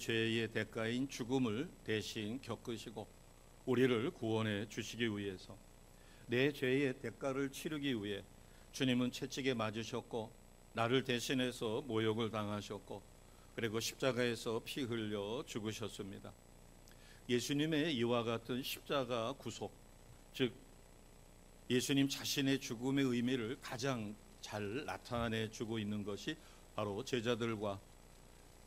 죄의 대가인 죽음을 대신 겪으시고 우리를 구원해 주시기 위해서, 내 죄의 대가를 치르기 위해 주님은 채찍에 맞으셨고 나를 대신해서 모욕을 당하셨고 그리고 십자가에서 피 흘려 죽으셨습니다. 예수님의 이와 같은 십자가 구속, 즉 예수님 자신의 죽음의 의미를 가장 잘 나타내 주고 있는 것이 바로 제자들과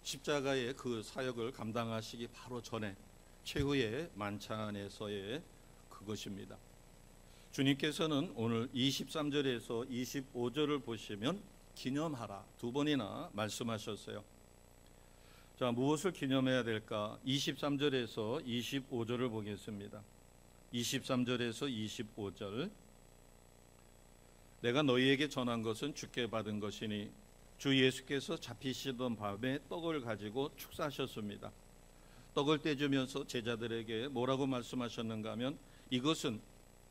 십자가의 그 사역을 감당하시기 바로 전에 최후의 만찬에서의 그것입니다. 주님께서는 오늘 23절에서 25절을 보시면 기념하라 두 번이나 말씀하셨어요. 자, 무엇을 기념해야 될까? 23절에서 25절을 보겠습니다. 23절에서 25절. 내가 너희에게 전한 것은 주께 받은 것이니 주 예수께서 잡히시던 밤에 떡을 가지고 축사하셨습니다. 떡을 떼주면서 제자들에게 뭐라고 말씀하셨는가 하면, 이것은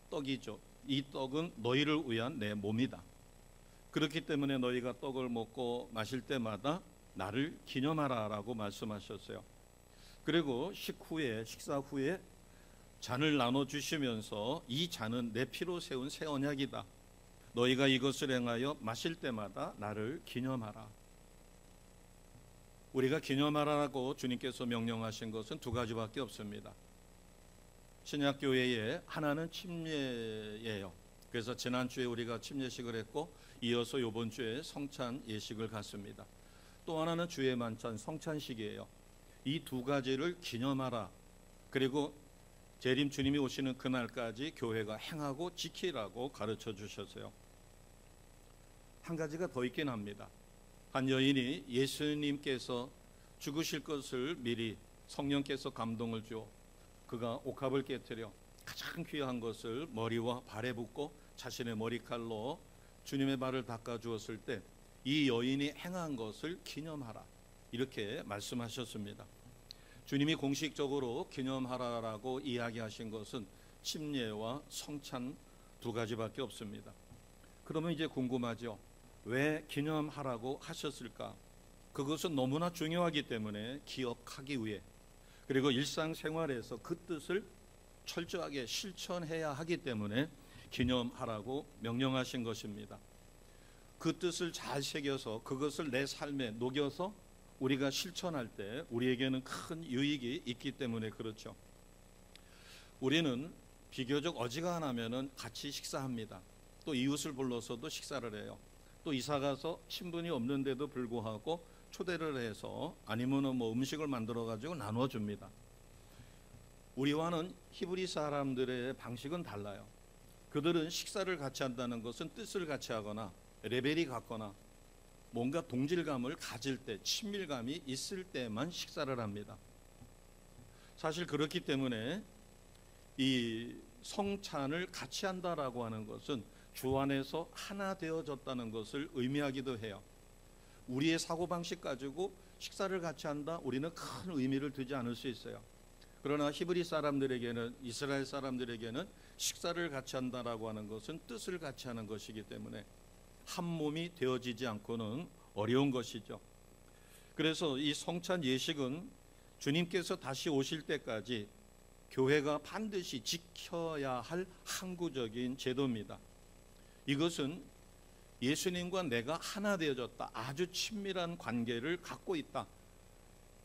떡이죠. 이 떡은 너희를 위한 내 몸이다. 그렇기 때문에 너희가 떡을 먹고 마실 때마다 나를 기념하라 라고 말씀하셨어요. 그리고 식사 후에 잔을 나눠주시면서 이 잔은 내 피로 세운 새 언약이다. 너희가 이것을 행하여 마실 때마다 나를 기념하라. 우리가 기념하라고 주님께서 명령하신 것은 두 가지밖에 없습니다. 신약교회에 하나는 침례예요. 그래서 지난주에 우리가 침례식을 했고 이어서 이번 주에 성찬 예식을 갔습니다. 또 하나는 주의 만찬 성찬식이에요. 이 두 가지를 기념하라. 그리고 재림 주님이 오시는 그날까지 교회가 행하고 지키라고 가르쳐 주셨어요. 한 가지가 더 있긴 합니다. 한 여인이 예수님께서 죽으실 것을 미리 성령께서 감동을 주어 그가 옥합을 깨뜨려 가장 귀한 것을 머리와 발에 붓고 자신의 머리칼로 주님의 발을 닦아 주었을 때 이 여인이 행한 것을 기념하라 이렇게 말씀하셨습니다. 주님이 공식적으로 기념하라라고 이야기하신 것은 침례와 성찬 두 가지밖에 없습니다. 그러면 이제 궁금하죠. 왜 기념하라고 하셨을까? 그것은 너무나 중요하기 때문에 기억하기 위해, 그리고 일상생활에서 그 뜻을 철저하게 실천해야 하기 때문에 기념하라고 명령하신 것입니다. 그 뜻을 잘 새겨서 그것을 내 삶에 녹여서 우리가 실천할 때 우리에게는 큰 유익이 있기 때문에 그렇죠. 우리는 비교적 어지간하면은 같이 식사합니다. 또 이웃을 불러서도 식사를 해요. 또 이사가서 친분이 없는데도 불구하고 초대를 해서 아니면은 음식을 만들어 가지고 나눠 줍니다. 우리와는 히브리 사람들의 방식은 달라요. 그들은 식사를 같이 한다는 것은 뜻을 같이 하거나 레벨이 같거나 뭔가 동질감을 가질 때, 친밀감이 있을 때만 식사를 합니다. 사실 그렇기 때문에 이 성찬을 같이 한다라고 하는 것은 주 안에서 하나 되어졌다는 것을 의미하기도 해요. 우리의 사고방식 가지고 식사를 같이 한다, 우리는 큰 의미를 두지 않을 수 있어요. 그러나 히브리 사람들에게는, 이스라엘 사람들에게는 식사를 같이 한다라고 하는 것은 뜻을 같이 하는 것이기 때문에 한 몸이 되어지지 않고는 어려운 것이죠. 그래서 이 성찬 예식은 주님께서 다시 오실 때까지 교회가 반드시 지켜야 할 항구적인 제도입니다. 이것은 예수님과 내가 하나 되어졌다, 아주 친밀한 관계를 갖고 있다.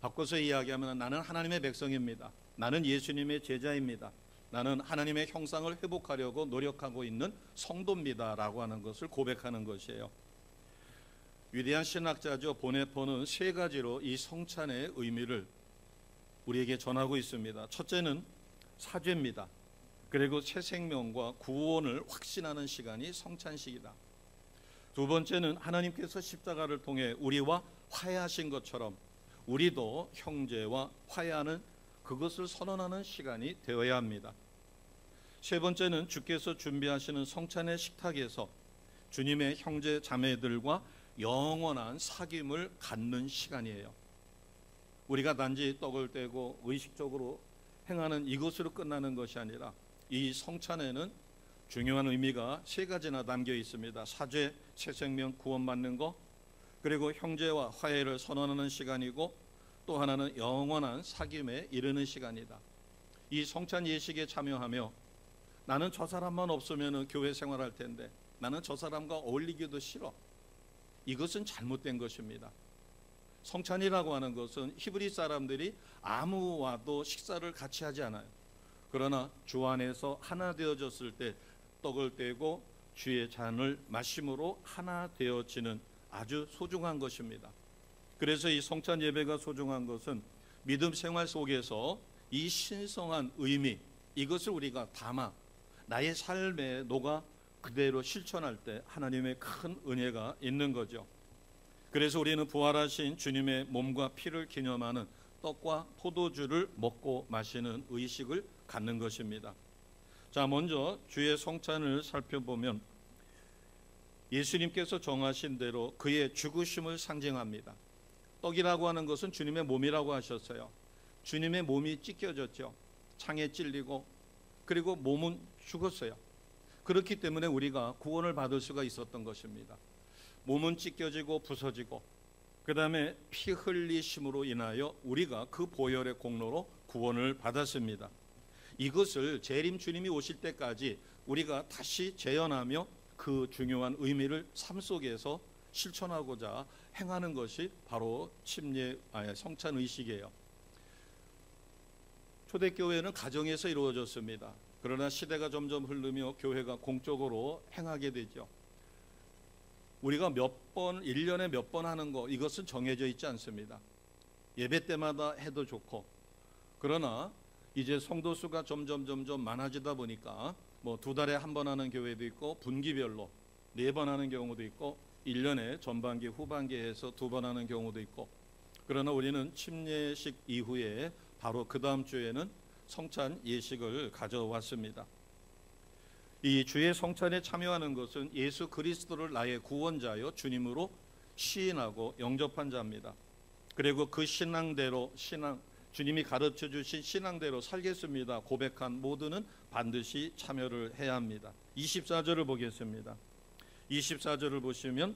바꿔서 이야기하면 나는 하나님의 백성입니다. 나는 예수님의 제자입니다. 나는 하나님의 형상을 회복하려고 노력하고 있는 성도입니다 라고 하는 것을 고백하는 것이에요. 위대한 신학자죠. 보네포는 세 가지로 이 성찬의 의미를 우리에게 전하고 있습니다. 첫째는 사죄입니다. 그리고 새 생명과 구원을 확신하는 시간이 성찬식이다. 두 번째는 하나님께서 십자가를 통해 우리와 화해하신 것처럼 우리도 형제와 화해하는 그것을 선언하는 시간이 되어야 합니다. 세 번째는 주께서 준비하시는 성찬의 식탁에서 주님의 형제 자매들과 영원한 사귐을 갖는 시간이에요. 우리가 단지 떡을 떼고 의식적으로 행하는 이것으로 끝나는 것이 아니라 이 성찬에는 중요한 의미가 세 가지나 담겨 있습니다. 사죄, 새 생명, 구원받는 것, 그리고 형제와 화해를 선언하는 시간이고, 또 하나는 영원한 사귐에 이르는 시간이다. 이 성찬 예식에 참여하며 나는 저 사람만 없으면 교회 생활할 텐데 나는 저 사람과 어울리기도 싫어. 이것은 잘못된 것입니다. 성찬이라고 하는 것은 히브리 사람들이 아무와도 식사를 같이 하지 않아요. 그러나 주 안에서 하나 되어졌을 때 떡을 떼고 주의 잔을 마심으로 하나 되어지는 아주 소중한 것입니다. 그래서 이 성찬 예배가 소중한 것은 믿음 생활 속에서 이 신성한 의미, 이것을 우리가 담아 나의 삶에 녹아 그대로 실천할 때 하나님의 큰 은혜가 있는 거죠. 그래서 우리는 부활하신 주님의 몸과 피를 기념하는 떡과 포도주를 먹고 마시는 의식을 갖는 것입니다. 자, 먼저 주의 성찬을 살펴보면 예수님께서 정하신 대로 그의 죽으심을 상징합니다. 떡이라고 하는 것은 주님의 몸이라고 하셨어요. 주님의 몸이 찢겨졌죠. 창에 찔리고 그리고 몸은 죽었어요. 그렇기 때문에 우리가 구원을 받을 수가 있었던 것입니다. 몸은 찢겨지고 부서지고 그 다음에 피 흘리심으로 인하여 우리가 그 보혈의 공로로 구원을 받았습니다. 이것을 재림 주님이 오실 때까지 우리가 다시 재현하며 그 중요한 의미를 삶 속에서 실천하고자 행하는 것이 바로 성찬 의식이에요. 초대교회는 가정에서 이루어졌습니다. 그러나 시대가 점점 흐르며 교회가 공적으로 행하게 되죠. 우리가 몇 번, 1년에 몇 번 하는 거, 이것은 정해져 있지 않습니다. 예배 때마다 해도 좋고, 그러나 이제 성도 수가 점점 많아지다 보니까 뭐 2달에 한 번 하는 교회도 있고 분기별로 4번 하는 경우도 있고 1년에 전반기 후반기에 해서 2번 하는 경우도 있고, 그러나 우리는 침례식 이후에 바로 그 다음 주에는 성찬 예식을 가져왔습니다. 이 주의 성찬에 참여하는 것은 예수 그리스도를 나의 구원자여 주님으로 시인하고 영접한 자입니다. 그리고 그 신앙대로 주님이 가르쳐 주신 신앙대로 살겠습니다 고백한 모두는 반드시 참여를 해야 합니다. 24절을 보겠습니다. 24절을 보시면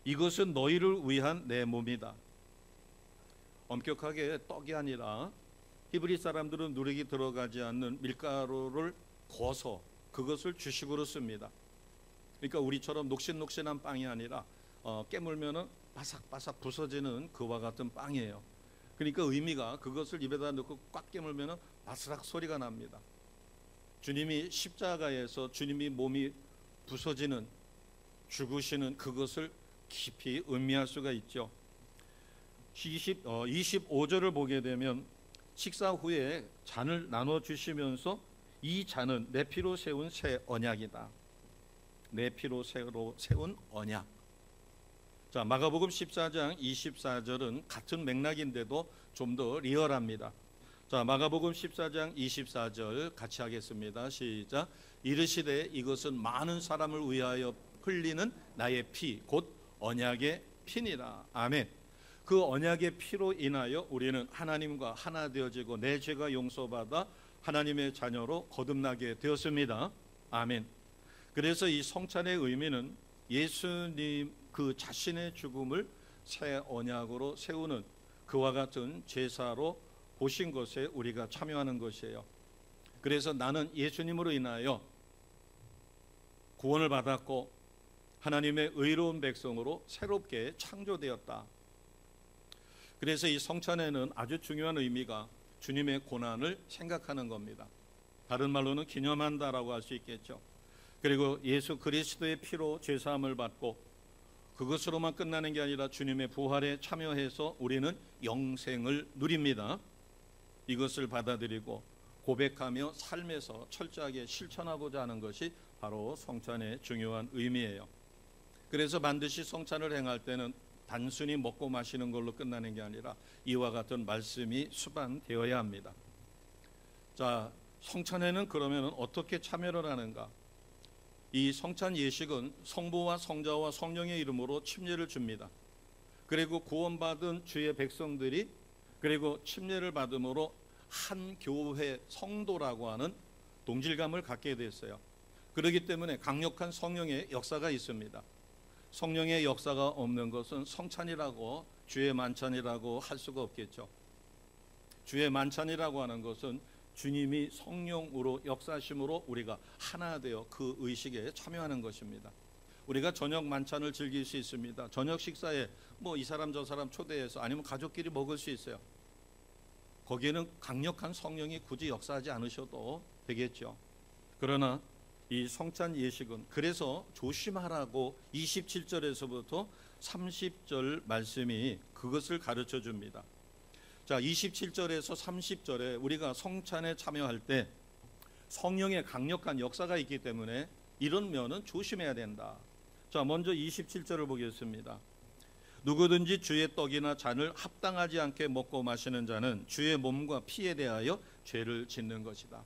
이것은 너희를 위한 내 몸이다. 엄격하게 떡이 아니라 히브리 사람들은 누룩이 들어가지 않는 밀가루를 거서 그것을 주식으로 씁니다. 그러니까 우리처럼 녹신녹신한 빵이 아니라 깨물면은 바삭바삭 부서지는 그와 같은 빵이에요. 그러니까 의미가 그것을 입에다 넣고 꽉 깨물면은 바스락 소리가 납니다. 주님이 십자가에서 주님이 몸이 부서지는 죽으시는 그것을 깊이 의미할 수가 있죠. 25절을 보게 되면 식사 후에 잔을 나눠 주시면서 이 잔은 내 피로 세운 새 언약이다. 내 피로 세운 언약. 자, 마가복음 14장 24절은 같은 맥락인데도 좀 더 리얼합니다. 자, 마가복음 14장 24절 같이 하겠습니다. 시작. 이르시되 이것은 많은 사람을 위하여 흘리는 나의 피 곧 언약의 피니라. 아멘. 그 언약의 피로 인하여 우리는 하나님과 하나 되어지고 내 죄가 용서받아 하나님의 자녀로 거듭나게 되었습니다. 아멘. 그래서 이 성찬의 의미는 예수님 그 자신의 죽음을 새 언약으로 세우는 그와 같은 제사로 보신 것에 우리가 참여하는 것이에요. 그래서 나는 예수님으로 인하여 구원을 받았고 하나님의 의로운 백성으로 새롭게 창조되었다. 그래서 이 성찬에는 아주 중요한 의미가 주님의 고난을 생각하는 겁니다. 다른 말로는 기념한다라고 할 수 있겠죠. 그리고 예수 그리스도의 피로 죄사함을 받고 그것으로만 끝나는 게 아니라 주님의 부활에 참여해서 우리는 영생을 누립니다. 이것을 받아들이고 고백하며 삶에서 철저하게 실천하고자 하는 것이 바로 성찬의 중요한 의미예요. 그래서 반드시 성찬을 행할 때는 단순히 먹고 마시는 걸로 끝나는 게 아니라 이와 같은 말씀이 수반되어야 합니다. 자, 성찬에는 그러면 어떻게 참여를 하는가? 이 성찬 예식은 성부와 성자와 성령의 이름으로 침례를 줍니다. 그리고 구원받은 주의 백성들이 그리고 침례를 받음으로 한 교회 성도라고 하는 동질감을 갖게 됐어요. 그렇기 때문에 강력한 성령의 역사가 있습니다. 성령의 역사가 없는 것은 성찬이라고 주의 만찬이라고 할 수가 없겠죠. 주의 만찬이라고 하는 것은 주님이 성령으로 역사심으로 우리가 하나 되어 그 의식에 참여하는 것입니다. 우리가 저녁 만찬을 즐길 수 있습니다. 저녁 식사에 뭐 이 사람 저 사람 초대해서 아니면 가족끼리 먹을 수 있어요. 거기에는 강력한 성령이 굳이 역사하지 않으셔도 되겠죠. 그러나 이 성찬 예식은 그래서 조심하라고 27절에서부터 30절 말씀이 그것을 가르쳐 줍니다. 자, 27절에서 30절에 우리가 성찬에 참여할 때 성령의 강력한 역사가 있기 때문에 이런 면은 조심해야 된다. 자, 먼저 27절을 보겠습니다. 누구든지 주의 떡이나 잔을 합당하지 않게 먹고 마시는 자는 주의 몸과 피에 대하여 죄를 짓는 것이다.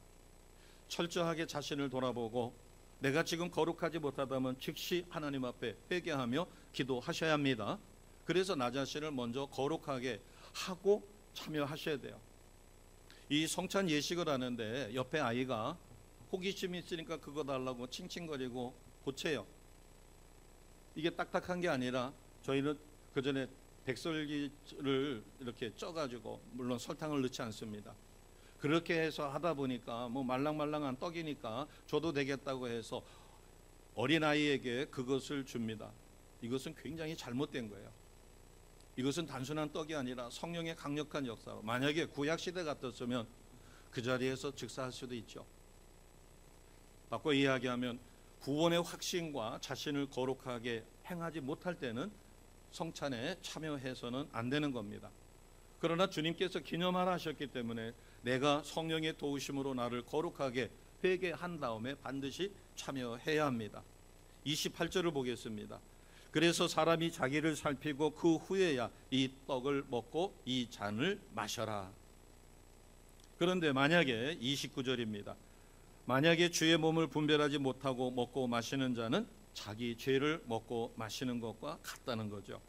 철저하게 자신을 돌아보고 내가 지금 거룩하지 못하다면 즉시 하나님 앞에 회개하며 기도하셔야 합니다. 그래서 나 자신을 먼저 거룩하게 하고 참여하셔야 돼요. 이 성찬 예식을 하는데 옆에 아이가 호기심이 있으니까 그거 달라고 칭칭거리고 고쳐요. 이게 딱딱한 게 아니라 저희는 그 전에 백설기를 이렇게 쪄가지고, 물론 설탕을 넣지 않습니다. 그렇게 해서 하다 보니까 뭐 말랑말랑한 떡이니까 줘도 되겠다고 해서 어린아이에게 그것을 줍니다. 이것은 굉장히 잘못된 거예요. 이것은 단순한 떡이 아니라 성령의 강력한 역사로, 만약에 구약시대 같았으면 그 자리에서 즉사할 수도 있죠. 바꿔 이야기하면 구원의 확신과 자신을 거룩하게 행하지 못할 때는 성찬에 참여해서는 안 되는 겁니다. 그러나 주님께서 기념하라 하셨기 때문에 내가 성령의 도우심으로 나를 거룩하게 회개한 다음에 반드시 참여해야 합니다. 28절을 보겠습니다. 그래서 사람이 자기를 살피고 그 후에야 이 떡을 먹고 이 잔을 마셔라. 그런데 만약에 29절입니다. 만약에 주의 몸을 분별하지 못하고 먹고 마시는 자는 자기 죄를 먹고 마시는 것과 같다는 거죠.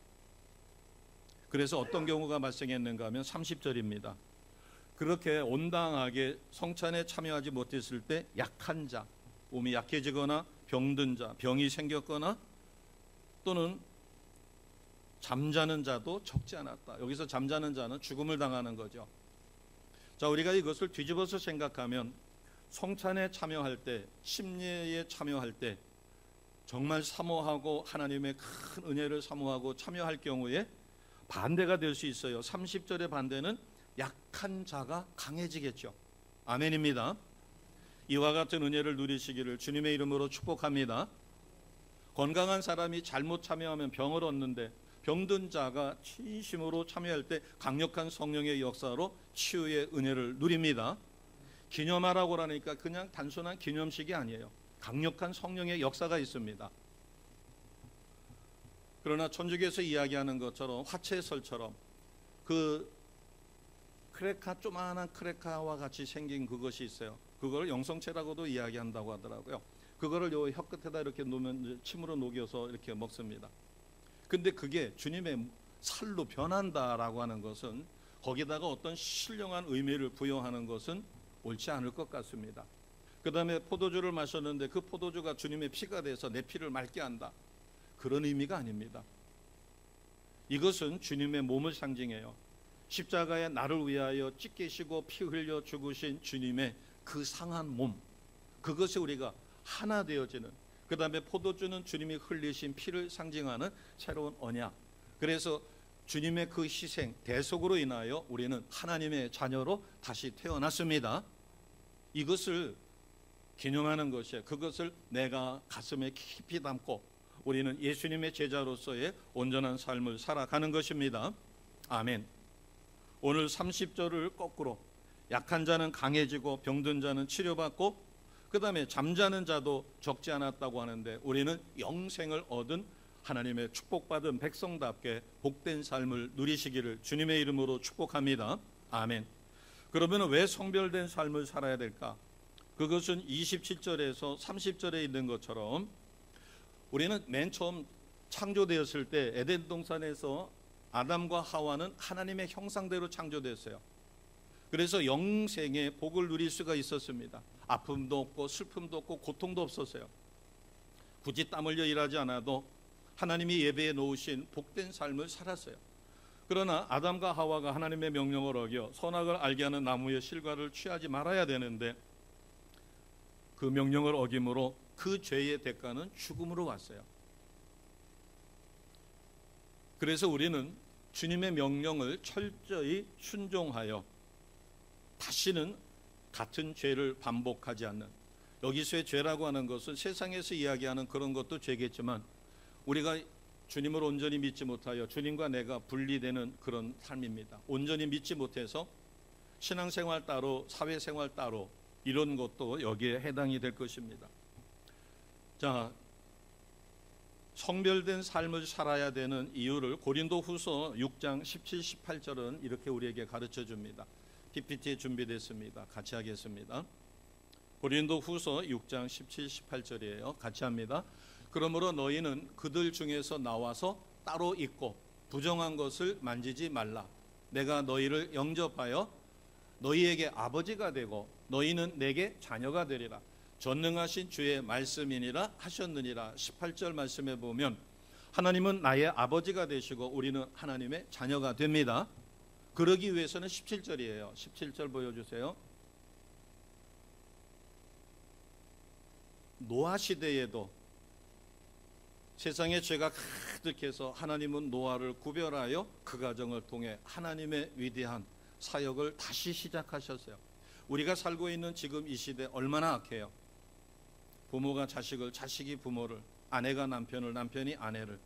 그래서 어떤 경우가 발생했는가 하면 30절입니다. 그렇게 온당하게 성찬에 참여하지 못했을 때 약한 자, 몸이 약해지거나 병든 자, 병이 생겼거나 또는 잠자는 자도 적지 않았다. 여기서 잠자는 자는 죽음을 당하는 거죠. 자, 우리가 이것을 뒤집어서 생각하면 성찬에 참여할 때, 침례에 참여할 때 정말 사모하고 하나님의 큰 은혜를 사모하고 참여할 경우에 반대가 될 수 있어요. 30절의 반대는 약한 자가 강해지겠죠. 아멘입니다. 이와 같은 은혜를 누리시기를 주님의 이름으로 축복합니다. 건강한 사람이 잘못 참여하면 병을 얻는데 병든 자가 진심으로 참여할 때 강력한 성령의 역사로 치유의 은혜를 누립니다. 기념하라고 하니까 그냥 단순한 기념식이 아니에요. 강력한 성령의 역사가 있습니다. 그러나 천주교에서 이야기하는 것처럼 화채설처럼 그 크레카, 조그마한 크레카와 같이 생긴 그것이 있어요. 그걸 영성채라고도 이야기한다고 하더라고요. 그거를 요 혀 끝에다 이렇게 놓으면 침으로 녹여서 이렇게 먹습니다. 근데 그게 주님의 살로 변한다라고 하는 것은, 거기다가 어떤 신령한 의미를 부여하는 것은 옳지 않을 것 같습니다. 그 다음에 포도주를 마셨는데 그 포도주가 주님의 피가 돼서 내 피를 맑게 한다, 그런 의미가 아닙니다. 이것은 주님의 몸을 상징해요. 십자가에 나를 위하여 찢기시고 피 흘려 죽으신 주님의 그 상한 몸, 그것이 우리가 하나 되어지는, 그 다음에 포도주는 주님이 흘리신 피를 상징하는 새로운 언약. 그래서 주님의 그 희생, 대속으로 인하여 우리는 하나님의 자녀로 다시 태어났습니다. 이것을 기념하는 것이에요. 그것을 내가 가슴에 깊이 담고 우리는 예수님의 제자로서의 온전한 삶을 살아가는 것입니다. 아멘. 오늘 30절을 거꾸로, 약한 자는 강해지고 병든 자는 치료받고 그 다음에 잠자는 자도 적지 않았다고 하는데, 우리는 영생을 얻은 하나님의 축복받은 백성답게 복된 삶을 누리시기를 주님의 이름으로 축복합니다. 아멘. 그러면 왜 성별된 삶을 살아야 될까? 그것은 27절에서 30절에 있는 것처럼 우리는 맨 처음 창조되었을 때 에덴 동산에서 아담과 하와는 하나님의 형상대로 창조됐어요. 그래서 영생의 복을 누릴 수가 있었습니다. 아픔도 없고 슬픔도 없고 고통도 없었어요. 굳이 땀 흘려 일하지 않아도 하나님이 예배해 놓으신 복된 삶을 살았어요. 그러나 아담과 하와가 하나님의 명령을 어겨 선악을 알게 하는 나무의 실과를 취하지 말아야 되는데 그 명령을 어김으로 그 죄의 대가는 죽음으로 왔어요. 그래서 우리는 주님의 명령을 철저히 순종하여 다시는 같은 죄를 반복하지 않는, 여기서의 죄라고 하는 것은 세상에서 이야기하는 그런 것도 죄겠지만 우리가 주님을 온전히 믿지 못하여 주님과 내가 분리되는 그런 삶입니다. 온전히 믿지 못해서 신앙생활 따로 사회생활 따로 이런 것도 여기에 해당이 될 것입니다. 자, 성별된 삶을 살아야 되는 이유를 고린도후서 6장 17, 18절은 이렇게 우리에게 가르쳐 줍니다. PPT에 준비됐습니다. 같이 하겠습니다. 고린도후서 6장 17, 18절이에요. 같이 합니다. 그러므로 너희는 그들 중에서 나와서 따로 있고 부정한 것을 만지지 말라. 내가 너희를 영접하여 너희에게 아버지가 되고 너희는 내게 자녀가 되리라. 전능하신 주의 말씀이니라 하셨느니라. 18절 말씀에 보면 하나님은 나의 아버지가 되시고 우리는 하나님의 자녀가 됩니다. 그러기 위해서는 17절이에요. 17절 보여주세요. 노아 시대에도 세상에 죄가 가득해서 하나님은 노아를 구별하여 그 가정을 통해 하나님의 위대한 사역을 다시 시작하셨어요. 우리가 살고 있는 지금 이 시대 얼마나 악해요. 부모가 자식을, 자식이 부모를, 아내가 남편을, 남편이 아내를,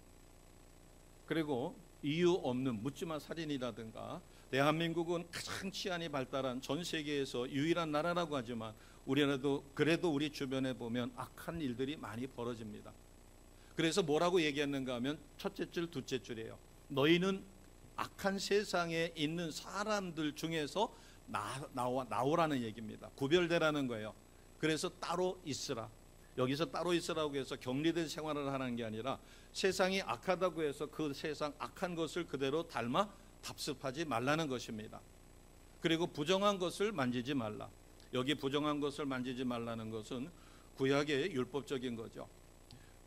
그리고 이유 없는 묻지마 살인이라든가, 대한민국은 가장 치안이 발달한 전 세계에서 유일한 나라라고 하지만 그래도 우리 주변에 보면 악한 일들이 많이 벌어집니다. 그래서 뭐라고 얘기했는가 하면 첫째 줄, 둘째 줄이에요. 너희는 악한 세상에 있는 사람들 중에서 나오라는 얘기입니다. 구별되라는 거예요. 그래서 따로 있으라. 여기서 따로 있으라고 해서 격리된 생활을 하는 게 아니라 세상이 악하다고 해서 그 세상 악한 것을 그대로 닮아 답습하지 말라는 것입니다. 그리고 부정한 것을 만지지 말라. 여기 부정한 것을 만지지 말라는 것은 구약의 율법적인 거죠.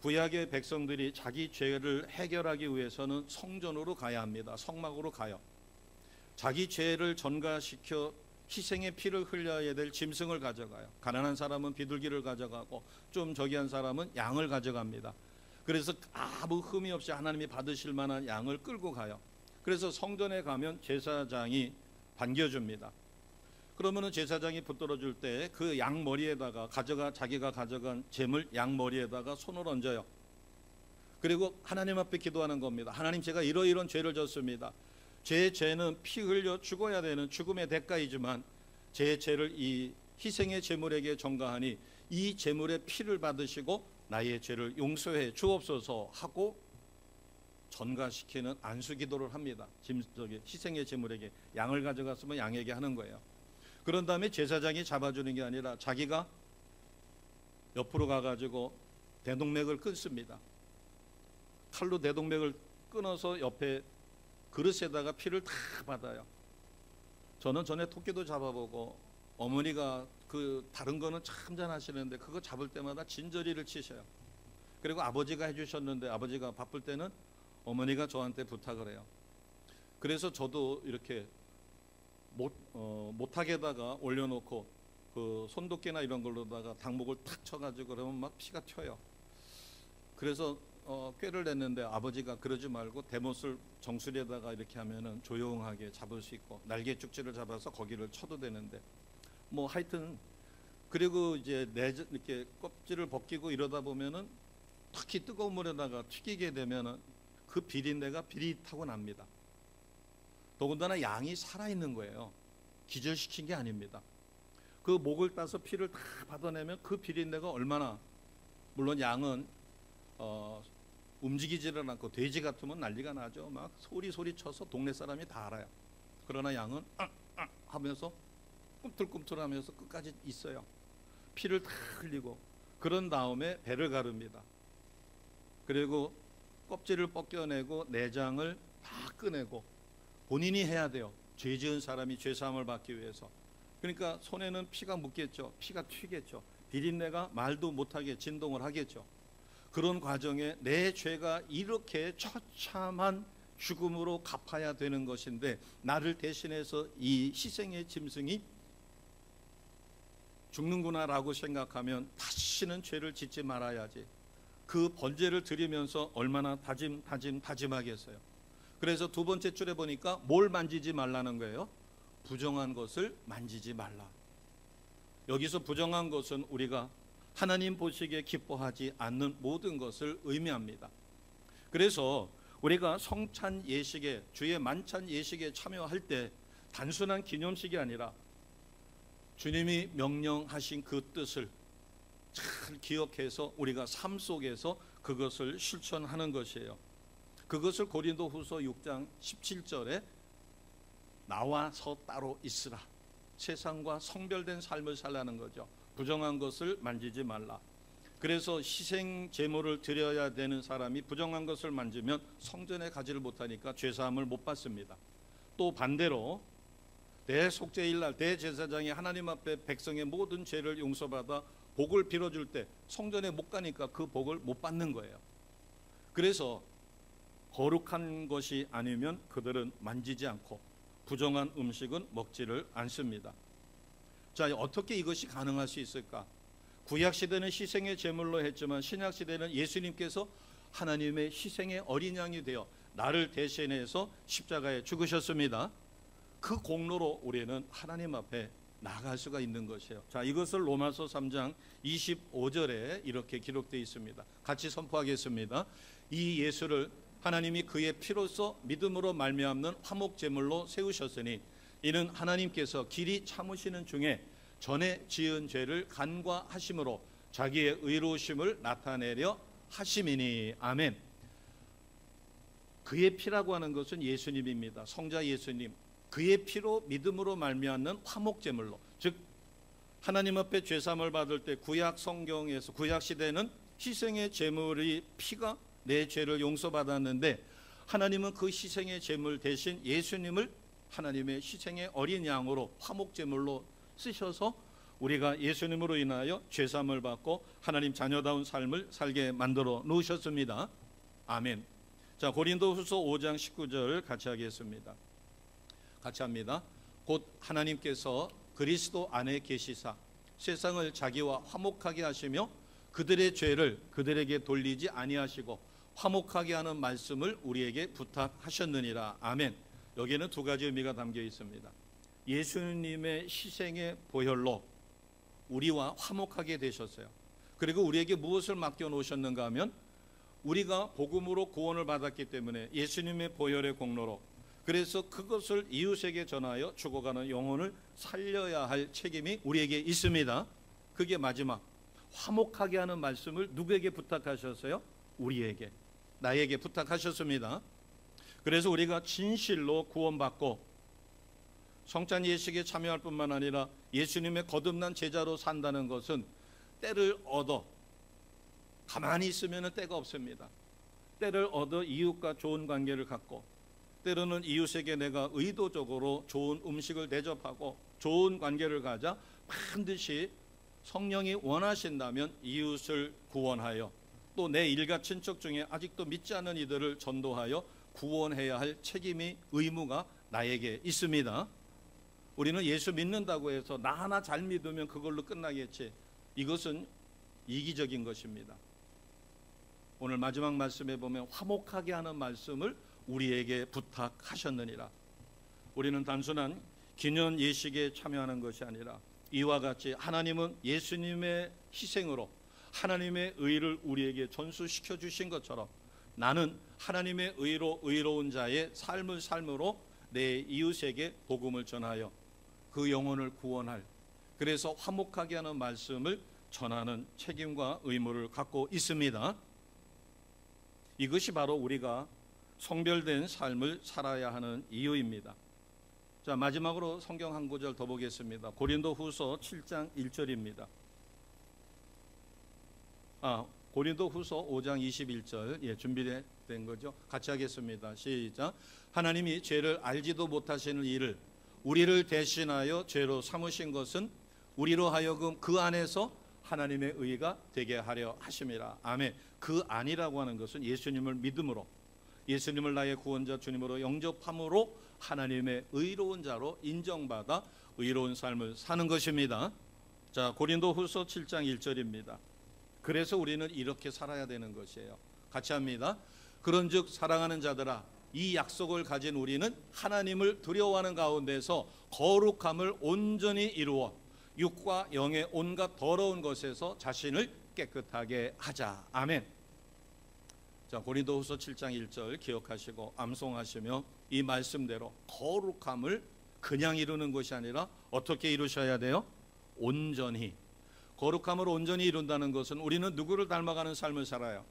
구약의 백성들이 자기 죄를 해결하기 위해서는 성전으로 가야 합니다. 성막으로 가요. 자기 죄를 전가시켜 희생의 피를 흘려야 될 짐승을 가져가요. 가난한 사람은 비둘기를 가져가고 좀 저기한 사람은 양을 가져갑니다. 그래서 아무 흠이 없이 하나님이 받으실 만한 양을 끌고 가요. 그래서 성전에 가면 제사장이 반겨줍니다. 그러면은 제사장이 붙들어 줄 때 그 양 머리에다가 자기가 가져간 재물 양 머리에다가 손을 얹어요. 그리고 하나님 앞에 기도하는 겁니다. 하나님, 제가 이러이러한 죄를 졌습니다. 제 죄는 피 흘려 죽어야 되는 죽음의 대가이지만 제 죄를 이 희생의 제물에게 전가하니 이 제물의 피를 받으시고 나의 죄를 용서해 주옵소서 하고 전가시키는 안수기도를 합니다. 희생의 제물에게 양을 가져갔으면 양에게 하는 거예요. 그런 다음에 제사장이 잡아주는 게 아니라 자기가 옆으로 가가지고 대동맥을 끊습니다. 칼로 대동맥을 끊어서 옆에 그릇에다가 피를 다 받아요. 저는 전에 토끼도 잡아보고 어머니가 그 다른 거는 참 잘하시는데 그거 잡을 때마다 진저리를 치셔요. 그리고 아버지가 해주셨는데 아버지가 바쁠 때는 어머니가 저한테 부탁을 해요. 그래서 저도 이렇게 못하게다가 올려놓고 그 손도끼나 이런 걸로다가 닭목을 탁 쳐가지고 그러면 막 피가 튀어요. 그래서 꾀를 냈는데 아버지가 그러지 말고 대못을 정수리에다가 이렇게 하면은 조용하게 잡을 수 있고 날개 쭉지를 잡아서 거기를 쳐도 되는데 뭐 하여튼 그리고 이제 이렇게 껍질을 벗기고 이러다 보면은 특히 뜨거운 물에다가 튀기게 되면은 그 비린내가 비릿하고 납니다. 더군다나 양이 살아있는 거예요. 기절시킨 게 아닙니다. 그 목을 따서 피를 다 받아내면 그 비린내가 얼마나, 물론 양은 움직이지를 않고 돼지 같으면 난리가 나죠. 막 소리 쳐서 동네 사람이 다 알아요. 그러나 양은 하면서 꿈틀꿈틀하면서 끝까지 있어요. 피를 다 흘리고 그런 다음에 배를 가릅니다. 그리고 껍질을 벗겨내고 내장을 다 꺼내고 본인이 해야 돼요. 죄 지은 사람이 죄사함을 받기 위해서. 그러니까 손에는 피가 묻겠죠. 피가 튀겠죠. 비린내가 말도 못하게 진동을 하겠죠. 그런 과정에 내 죄가 이렇게 처참한 죽음으로 갚아야 되는 것인데 나를 대신해서 이 희생의 짐승이 죽는구나라고 생각하면 다시는 죄를 짓지 말아야지. 그 번제를 드리면서 얼마나 다짐하겠어요. 그래서 두 번째 줄에 보니까 뭘 만지지 말라는 거예요? 부정한 것을 만지지 말라. 여기서 부정한 것은 우리가 하나님 보시기에 기뻐하지 않는 모든 것을 의미합니다. 그래서 우리가 성찬 예식에, 주의 만찬 예식에 참여할 때 단순한 기념식이 아니라 주님이 명령하신 그 뜻을 잘 기억해서 우리가 삶 속에서 그것을 실천하는 것이에요. 그것을 고린도후서 6장 17절에 나와서 따로 있으라. 세상과 성별된 삶을 살라는 거죠. 부정한 것을 만지지 말라. 그래서 희생 제물을 드려야 되는 사람이 부정한 것을 만지면 성전에 가지를 못하니까 죄사함을 못 받습니다. 또 반대로 대속죄일날 대제사장이 하나님 앞에 백성의 모든 죄를 용서받아 복을 빌어줄 때 성전에 못 가니까 그 복을 못 받는 거예요. 그래서 거룩한 것이 아니면 그들은 만지지 않고 부정한 음식은 먹지를 않습니다. 자, 어떻게 이것이 가능할 수 있을까? 구약시대는 희생의 제물로 했지만 신약시대는 예수님께서 하나님의 희생의 어린 양이 되어 나를 대신해서 십자가에 죽으셨습니다. 그 공로로 우리는 하나님 앞에 나아갈 수가 있는 것이에요. 자, 이것을 로마서 3장 25절에 이렇게 기록되어 있습니다. 같이 선포하겠습니다. 이 예수를 하나님이 그의 피로써 믿음으로 말미암는 화목제물로 세우셨으니 이는 하나님께서 길이 참으시는 중에 전에 지은 죄를 간과하심으로 자기의 의로우심을 나타내려 하심이니. 아멘. 그의 피라고 하는 것은 예수님입니다. 성자 예수님. 그의 피로 믿음으로 말미암는 화목제물로, 즉 하나님 앞에 죄사함을 받을 때 구약 성경에서 구약 시대는 희생의 제물이 피가 내 죄를 용서받았는데 하나님은 그 희생의 제물 대신 예수님을 하나님의 희생의 어린 양으로 화목제물로 쓰셔서 우리가 예수님으로 인하여 죄사함을 받고 하나님 자녀다운 삶을 살게 만들어 놓으셨습니다. 아멘. 자, 고린도후서 5장 19절 같이 하겠습니다. 같이 합니다. 곧 하나님께서 그리스도 안에 계시사 세상을 자기와 화목하게 하시며 그들의 죄를 그들에게 돌리지 아니하시고 화목하게 하는 말씀을 우리에게 부탁하셨느니라. 아멘. 여기에는 두 가지 의미가 담겨 있습니다. 예수님의 희생의 보혈로 우리와 화목하게 되셨어요. 그리고 우리에게 무엇을 맡겨 놓으셨는가 하면 우리가 복음으로 구원을 받았기 때문에 예수님의 보혈의 공로로, 그래서 그것을 이웃에게 전하여 죽어가는 영혼을 살려야 할 책임이 우리에게 있습니다. 그게 마지막 화목하게 하는 말씀을 누구에게 부탁하셨어요? 우리에게, 나에게 부탁하셨습니다. 그래서 우리가 진실로 구원받고 성찬 예식에 참여할 뿐만 아니라 예수님의 거듭난 제자로 산다는 것은 때를 얻어 가만히 있으면 때가 없습니다. 때를 얻어 이웃과 좋은 관계를 갖고, 때로는 이웃에게 내가 의도적으로 좋은 음식을 대접하고 좋은 관계를 가자 반드시 성령이 원하신다면 이웃을 구원하여 또 내 일가 친척 중에 아직도 믿지 않는 이들을 전도하여 구원해야 할 책임이, 의무가 나에게 있습니다. 우리는 예수 믿는다고 해서 나 하나 잘 믿으면 그걸로 끝나겠지, 이것은 이기적인 것입니다. 오늘 마지막 말씀에 보면 화목하게 하는 말씀을 우리에게 부탁하셨느니라. 우리는 단순한 기념 예식에 참여하는 것이 아니라 이와 같이 하나님은 예수님의 희생으로 하나님의 의를 우리에게 전수시켜 주신 것처럼 나는 하나님의 의로 의로운 자의 삶을 삶으로 내 이웃에게 복음을 전하여 그 영혼을 구원할, 그래서 화목하게 하는 말씀을 전하는 책임과 의무를 갖고 있습니다. 이것이 바로 우리가 성별된 삶을 살아야 하는 이유입니다. 자, 마지막으로 성경 한 구절 더 보겠습니다. 고린도후서 7장 1절입니다. 고린도후서 5장 21절, 준비된 거죠. 같이 하겠습니다. 시작. 하나님이 죄를 알지도 못하시는 이를 우리를 대신하여 죄로 삼으신 것은 우리로 하여금 그 안에서 하나님의 의가 되게 하려 하심이라. 아멘. 그 안이라고 하는 것은 예수님을 믿음으로, 예수님을 나의 구원자 주님으로 영접함으로 하나님의 의로운 자로 인정받아 의로운 삶을 사는 것입니다. 자, 고린도후서 7장 1절입니다. 그래서 우리는 이렇게 살아야 되는 것이에요. 같이 합니다. 그런즉 사랑하는 자들아, 이 약속을 가진 우리는 하나님을 두려워하는 가운데서 거룩함을 온전히 이루어 육과 영의 온갖 더러운 것에서 자신을 깨끗하게 하자. 아멘. 자, 고린도후서 7장 1절 기억하시고 암송하시며 이 말씀대로 거룩함을 그냥 이루는 것이 아니라 어떻게 이루셔야 돼요? 온전히. 거룩함을 온전히 이룬다는 것은 우리는 누구를 닮아가는 삶을 살아요?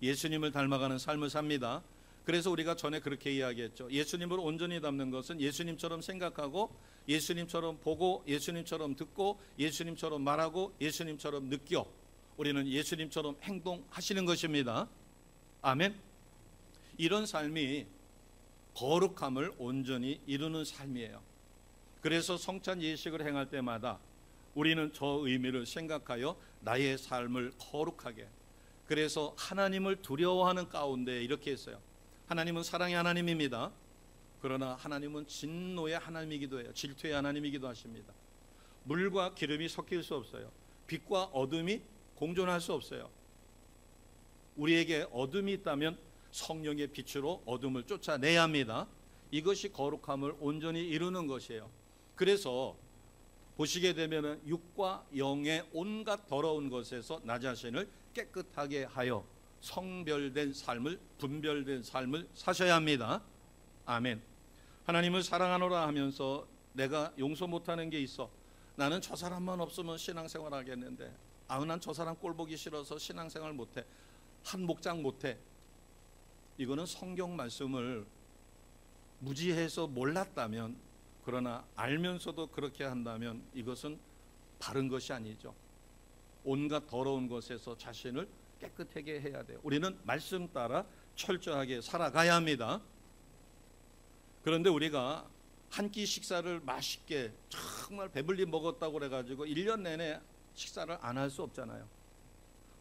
예수님을 닮아가는 삶을 삽니다. 그래서 우리가 전에 그렇게 이야기했죠. 예수님을 온전히 닮는 것은 예수님처럼 생각하고 예수님처럼 보고 예수님처럼 듣고 예수님처럼 말하고 예수님처럼 느껴 우리는 예수님처럼 행동하시는 것입니다. 아멘. 이런 삶이 거룩함을 온전히 이루는 삶이에요. 그래서 성찬 예식을 행할 때마다 우리는 저 의미를 생각하여 나의 삶을 거룩하게, 그래서 하나님을 두려워하는 가운데 이렇게 했어요. 하나님은 사랑의 하나님입니다. 그러나 하나님은 진노의 하나님이기도 해요. 질투의 하나님이기도 하십니다. 물과 기름이 섞일 수 없어요. 빛과 어둠이 공존할 수 없어요. 우리에게 어둠이 있다면 성령의 빛으로 어둠을 쫓아내야 합니다. 이것이 거룩함을 온전히 이루는 것이에요. 그래서 보시게 되면 육과 영의 온갖 더러운 것에서 나 자신을 깨끗하게 하여 성별된 삶을, 분별된 삶을 사셔야 합니다. 아멘. 하나님을 사랑하노라 하면서 내가 용서 못하는 게 있어. 나는 저 사람만 없으면 신앙생활 하겠는데, 난 저 사람 꼴 보기 싫어서 신앙생활 못해, 한 목장 못해. 이거는 성경 말씀을 무지해서 몰랐다면, 그러나 알면서도 그렇게 한다면 이것은 바른 것이 아니죠. 온갖 더러운 것에서 자신을 깨끗하게 해야 돼요. 우리는 말씀 따라 철저하게 살아가야 합니다. 그런데 우리가 한 끼 식사를 맛있게 정말 배불리 먹었다고 그래가지고 1년 내내 식사를 안 할 수 없잖아요.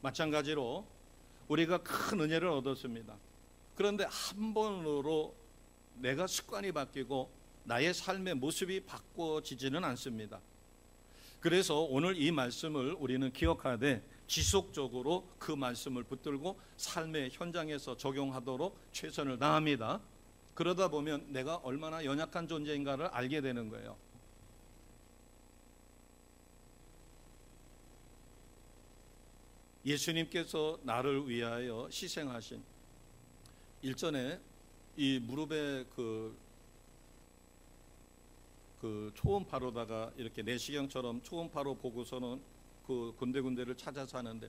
마찬가지로 우리가 큰 은혜를 얻었습니다. 그런데 한 번으로 내가 습관이 바뀌고 나의 삶의 모습이 바꿔지지는 않습니다. 그래서 오늘 이 말씀을 우리는 기억하되 지속적으로 그 말씀을 붙들고 삶의 현장에서 적용하도록 최선을 다합니다. 그러다 보면 내가 얼마나 연약한 존재인가를 알게 되는 거예요. 예수님께서 나를 위하여 희생하신, 일전에 이 무릎에 그 초음파로다가 이렇게 내시경처럼 초음파로 보고서는 그 군데군데를 찾아서 하는데,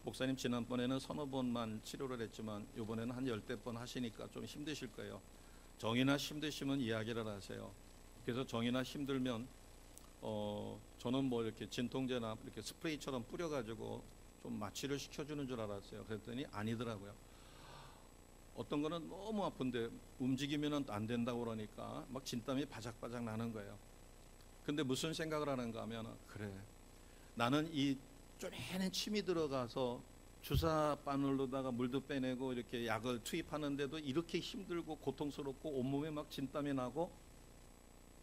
목사님 지난번에는 서너 번만 치료를 했지만 이번에는 한 10대 번 하시니까 좀 힘드실 거예요. 정이나 힘드시면 이야기를 하세요. 그래서 정이나 힘들면 저는 뭐 이렇게 진통제나 이렇게 스프레이처럼 뿌려가지고 좀 마취를 시켜주는 줄 알았어요. 그랬더니 아니더라고요. 어떤 거는 너무 아픈데 움직이면 안 된다고 그러니까 막 진땀이 바작바작 나는 거예요. 근데 무슨 생각을 하는가 하면, 그래, 나는 이 쪼매는 침이 들어가서 주사 바늘로다가 물도 빼내고 이렇게 약을 투입하는데도 이렇게 힘들고 고통스럽고 온몸에 막 진땀이 나고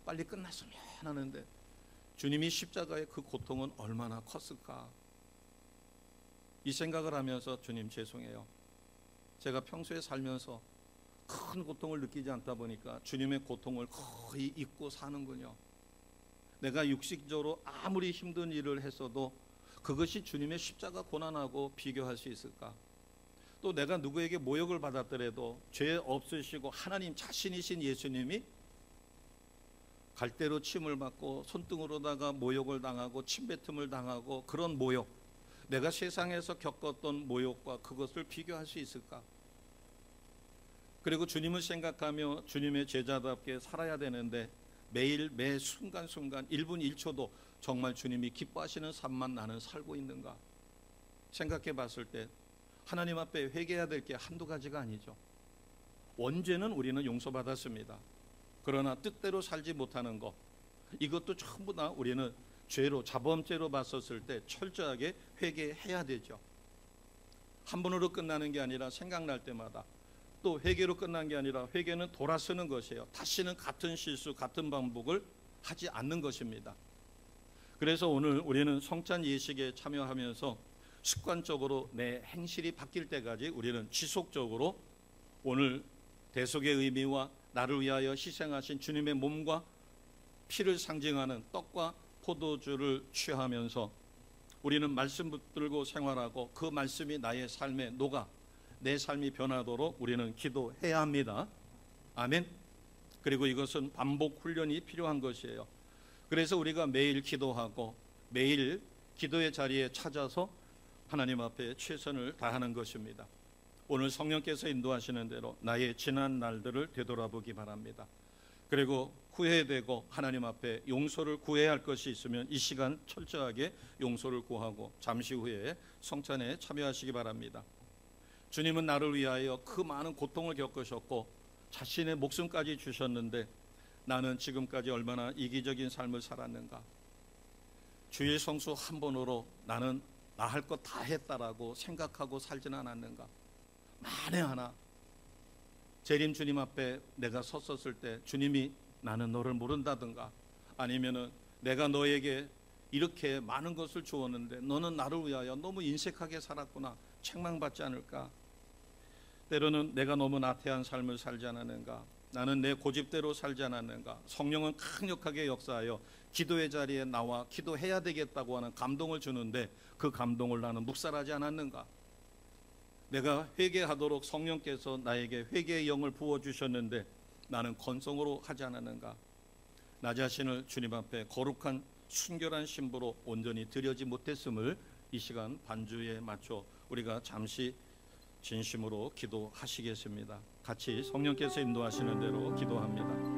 빨리 끝났으면 하는데, 주님이 십자가의 그 고통은 얼마나 컸을까, 이 생각을 하면서 주님 죄송해요. 제가 평소에 살면서 큰 고통을 느끼지 않다 보니까 주님의 고통을 거의 잊고 사는군요. 내가 육식적으로 아무리 힘든 일을 했어도 그것이 주님의 십자가 고난하고 비교할 수 있을까? 또 내가 누구에게 모욕을 받았더라도 죄 없으시고 하나님 자신이신 예수님이 갈대로 침을 맞고 손등으로다가 모욕을 당하고 침뱉음을 당하고 그런 모욕, 내가 세상에서 겪었던 모욕과 그것을 비교할 수 있을까? 그리고 주님을 생각하며 주님의 제자답게 살아야 되는데 매일 매 순간순간 1분 1초도 정말 주님이 기뻐하시는 삶만 나는 살고 있는가 생각해 봤을 때 하나님 앞에 회개해야 될 게 한두 가지가 아니죠. 원죄는 우리는 용서받았습니다. 그러나 뜻대로 살지 못하는 것, 이것도 전부 다 우리는 죄로, 자범죄로 봤었을 때 철저하게 회개해야 되죠. 한 번으로 끝나는 게 아니라 생각날 때마다, 또 회개로 끝난 게 아니라 회개는 돌아서는 것이에요. 다시는 같은 실수, 같은 반복을 하지 않는 것입니다. 그래서 오늘 우리는 성찬 예식에 참여하면서 습관적으로 내 행실이 바뀔 때까지 우리는 지속적으로 오늘 대속의 의미와 나를 위하여 희생하신 주님의 몸과 피를 상징하는 떡과 포도주를 취하면서 우리는 말씀 붙들고 생활하고 그 말씀이 나의 삶에 녹아 내 삶이 변하도록 우리는 기도해야 합니다. 아멘. 그리고 이것은 반복 훈련이 필요한 것이에요. 그래서 우리가 매일 기도하고 매일 기도의 자리에 찾아서 하나님 앞에 최선을 다하는 것입니다. 오늘 성령께서 인도하시는 대로 나의 지난 날들을 되돌아보기 바랍니다. 그리고 후회되고 하나님 앞에 용서를 구해야 할 것이 있으면 이 시간 철저하게 용서를 구하고 잠시 후에 성찬에 참여하시기 바랍니다. 주님은 나를 위하여 그 많은 고통을 겪으셨고 자신의 목숨까지 주셨는데 나는 지금까지 얼마나 이기적인 삶을 살았는가. 주일 성수 한 번으로 나는 나 할 것 다 했다라고 생각하고 살지는 않았는가. 만에 하나 재림 주님 앞에 내가 섰었을 때 주님이 나는 너를 모른다든가 아니면은 내가 너에게 이렇게 많은 것을 주었는데 너는 나를 위하여 너무 인색하게 살았구나 책망받지 않을까. 때로는 내가 너무 나태한 삶을 살지 않았는가. 나는 내 고집대로 살지 않았는가. 성령은 강력하게 역사하여 기도의 자리에 나와 기도해야 되겠다고 하는 감동을 주는데 그 감동을 나는 묵살하지 않았는가. 내가 회개하도록 성령께서 나에게 회개의 영을 부어주셨는데 나는 건성으로 하지 않았는가. 나 자신을 주님 앞에 거룩한 순결한 신부로 온전히 드려지 못했음을 이 시간 반주에 맞춰 우리가 잠시 진심으로 기도하시겠습니다. 같이 성령께서 인도하시는 대로 기도합니다.